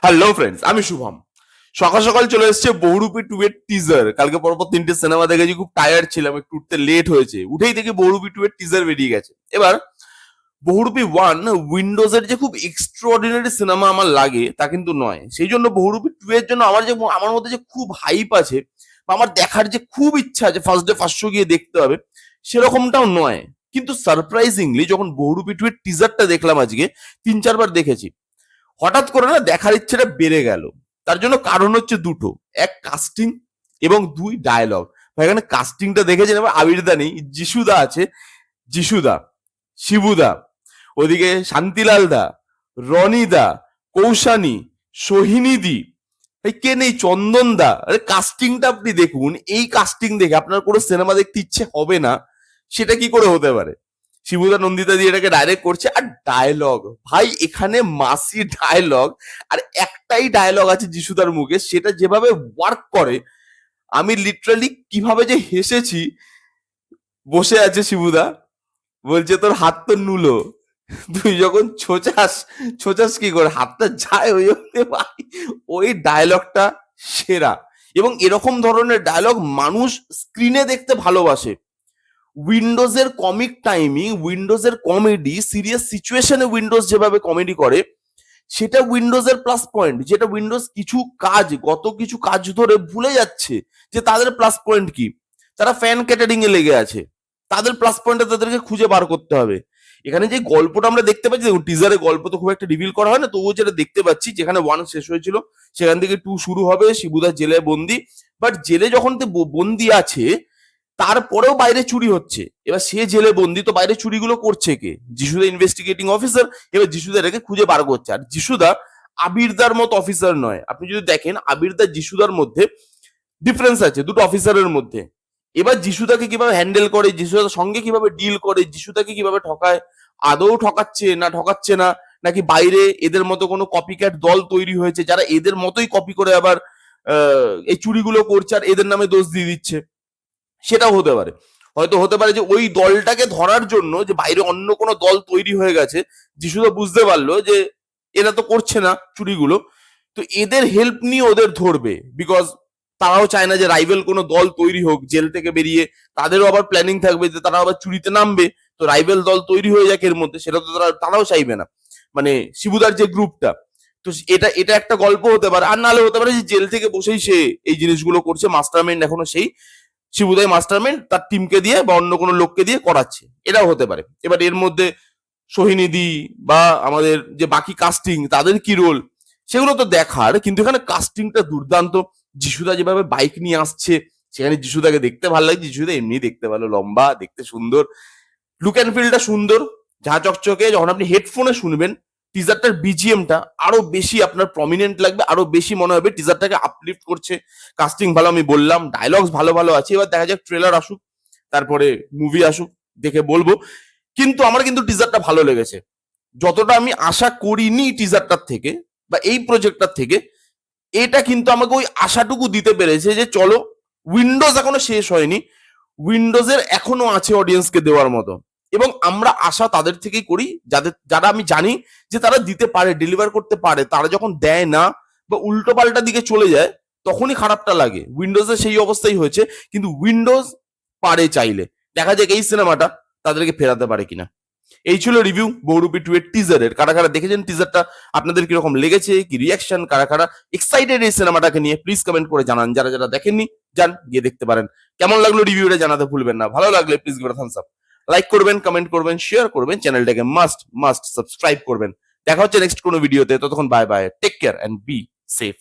Hello friends, আমি শুভম। সকাল সকাল চলে এসেছে বহুরূপী 2 এর টিজার। কালকে পরপর 3টে সিনেমা দেখেছি, খুব টায়ার্ড ছিলাম, একটু উঠতে লেট হয়েছে। উঠেই দেখি বহুরূপী 2 এর টিজার বেরিয়ে গেছে। এবার বহুরূপী 1 উইন্ডোজের যে খুব এক্সট্রাঅর্ডিনারি সিনেমা আমার লাগে তা কিন্তু নয়। সেই জন্য বহুরূপী 2 এর জন্য আমার মধ্যে যে খুব হাইপ আছে বা আমার দেখার যে খুব ইচ্ছা আছে, ফার্স্ট ডে ফার্স্ট শো গিয়ে দেখতে হবে, সেরকমটাও নয়। কিন্তু সারপ্রাইজিংলি যখন বহুরূপী 2 এর টিজারটা দেখলাম আজকে, 3-4 বার দেখেছি, হঠাৎ করে না দেখার ইচ্ছেটা বেড়ে গেল। তার জন্য কারণ হচ্ছে দুটো: এক কাস্টিং, এবং দুই ডায়লগ। এখানে কাস্টিংটা দেখেছেন, এবার আবিরদা নেই, যিশুদা আছে, যিশুদা, শিবুদা, ওদিকে শান্তিলাল দা, রনি দা, কৌশানী, সোহিনীদি, কে নেই, চন্দন দা। আরে কাস্টিংটা আপনি দেখুন, এই কাস্টিং দেখে আপনার কোনো সিনেমা দেখতে ইচ্ছে হবে না, সেটা কি করে হতে পারে? শিবুদা নন্দিতা দিয়ে এটাকে ডাইরেক্ট করছে। আর ডায়লগ, ভাই এখানে মাসি ডায়লগ। আর একটাই ডায়লগ আছে যিশুদার মুখে, সেটা যেভাবে ওয়ার্ক করে, আমি লিটারালি কিভাবে যে হেসেছি। বসে আছে শিবুদা, বলছে তোর হাত তো নুলো, তুই যখন ছোচাস, ছোচাস কি করে, হাতটা যায় ওই অবধি। ভাই ওই ডায়লগটা সেরা। এবং এরকম ধরনের ডায়লগ মানুষ স্ক্রিনে দেখতে ভালোবাসে। উইন্ডোজের কমিক টাইমিং, উইন্ডোজের কমেডি, সিরিয়াস সিচুয়েশনে উইন্ডোজ যেভাবে কমেডি করে, সেটা উইন্ডোজের প্লাস পয়েন্ট। যেটা উইন্ডোজ গত কিছু কাজ ধরে ভুলে যাচ্ছে যে তাদের প্লাস পয়েন্ট কি। তারা ফ্যান ক্যাটারিং এ লেগে আছে, তাদের প্লাস পয়েন্টটা তাদেরকে খুঁজে বার করতে হবে। এখানে যে গল্পটা আমরা দেখতে পাচ্ছি, দেখুন টিজারে গল্প তো খুব একটা রিভিল করা হয় না, তবুও যেটা দেখতে পাচ্ছি, যেখানে 1 শেষ হয়েছিল সেখান থেকে 2 শুরু হবে। শিবুদা জেলে বন্দি, বাট জেলে যখন বন্দি আছে, তারপরেও বাইরে চুরি হচ্ছে। এবার সে জেলে বন্দি, তো বাইরে চুরিগুলো করছে কে? যিশুদা ইনভেস্টিগেটিং অফিসার। এবার যিশুদা এটাকে খুঁজে বার করছে। আর যিশুদা আবিরদার মতো অফিসার নয়। আপনি যদি দেখেন আবিরদা যিশুদার মধ্যে ডিফারেন্স আছে দুটো অফিসারের মধ্যে। এবার যিশুদাকে কিভাবে হ্যান্ডেল করে, যিশুদার সঙ্গে কিভাবে ডিল করে, যিশুদাকে কিভাবে ঠকায়, আদৌ ঠকাচ্ছে না, নাকি বাইরে এদের মতো কোনো কপিক্যাট দল তৈরি হয়েছে যারা এদের মতোই কপি করে আবার এই চুরিগুলো করছে আর এদের নামে দোষ দিয়ে দিচ্ছে, সেটাও হতে পারে। হয়তো হতে পারে যে ওই দলটাকে ধরার জন্য যে বাইরে অন্য কোনো দল তৈরি হয়ে গেছে, যিশুদা বুঝতে পারলো যে এরা তো করছে না চুরিগুলো, তো এদের হেল্প নিয়ে ওদের ধরবে। বিকজ তারাও চায় না যে রাইভেল কোনো দল তৈরি হোক জেল থেকে বেরিয়ে, তাদেরও আবার প্ল্যানিং থাকবে যে তারা আবার চুরিতে নামবে, তো রাইভেল দল তৈরি হয়ে যাক এর মধ্যে, সেটা তো তারাও চাইবে না, মানে শিবুদার যে গ্রুপটা। তো এটা এটা একটা গল্প হতে পারে। আর নাহলে হতে পারে যে জেল থেকে বসেই সে এই জিনিসগুলো করছে, মাস্টারমাইন্ড এখনো সেই শিবুদাই মাস্টারমাইন্ড, তার টিমকে দিয়ে বা অন্য কোনো লোককে দিয়ে করাচ্ছে, এটাও হতে পারে। এবার এর মধ্যে সোহিনীদি বা আমাদের যে বাকি কাস্টিং, তাদের কি রোল, সেগুলো তো দেখার। কিন্তু এখানে কাস্টিংটা দুর্দান্ত। যিশুদা যেভাবে বাইক নিয়ে আসছে, সেখানে যিশুদাকে দেখতে ভালো লাগছে। যিশুদা এমনি দেখতে ভালো, লম্বা, দেখতে সুন্দর, লুক অ্যান্ড ফিলটা সুন্দর, ঝাঁ চকচকে। যখন আপনি হেডফোনে শুনবেন টিজারটার বিজিএমটা, আরো বেশি আপনার প্রমিনেন্ট লাগবে, আরো বেশি মনে হবে টিজারটাকে আপলিফট করছে। কাস্টিং ভালো, আমি বললাম, ডায়লগস ভালো ভালো আছে। এবার দেখা যাক ট্রেলার আসুক, তারপরে মুভি আসুক, দেখে বলবো। কিন্তু আমার কিন্তু টিজারটা ভালো লেগেছে, যতটা আমি আশা করিনি টিজারটার থেকে বা এই প্রজেক্টটার থেকে। এটা কিন্তু আমাকে ওই আশাটুকু দিতে পেরেছে যে চলো, উইন্ডোজ এখনো শেষ হয়নি, উইন্ডোজের এখনো আছে অডিয়েন্সকে দেওয়ার মতো। এবং আমরা আশা তাদের থেকেই করি যারা আমি জানি যে তারা দিতে পারে, ডেলিভার করতে পারে। তারা যখন দেয় না বা উল্টো পাল্টা দিকে চলে যায়, তখনই খারাপটা লাগে। উইন্ডোজের সেই অবস্থাই হয়েছে, কিন্তু উইন্ডোজ পারে চাইলে। দেখা যাক এই সিনেমাটা তাদেরকে ফেরাতে পারে কিনা। এই ছিল রিভিউ বহুরূপী 2 এর টিজারের। কারা কারা দেখেছেন টিজারটা, আপনাদের কিরকম লেগেছে, কি রিয়াকশন, কারা কারা এক্সাইটেড এই সিনেমাটাকে নিয়ে, প্লিজ কমেন্ট করে জানান। যারা যারা দেখেননি, যান গিয়ে দেখতে পারেন। কেমন লাগলো রিভিউটা জানাতে ভুলবেন না। ভালো লাগলে please give Thums up, like করবেন, কমেন্ট করবেন, শেয়ার করবেন, চ্যানেলটাকে মাস্ট সাবস্ক্রাইব করবেন। দেখা হচ্ছে নেক্সট কোনো ভিডিওতে। ততক্ষণ bye bye, take care and be safe.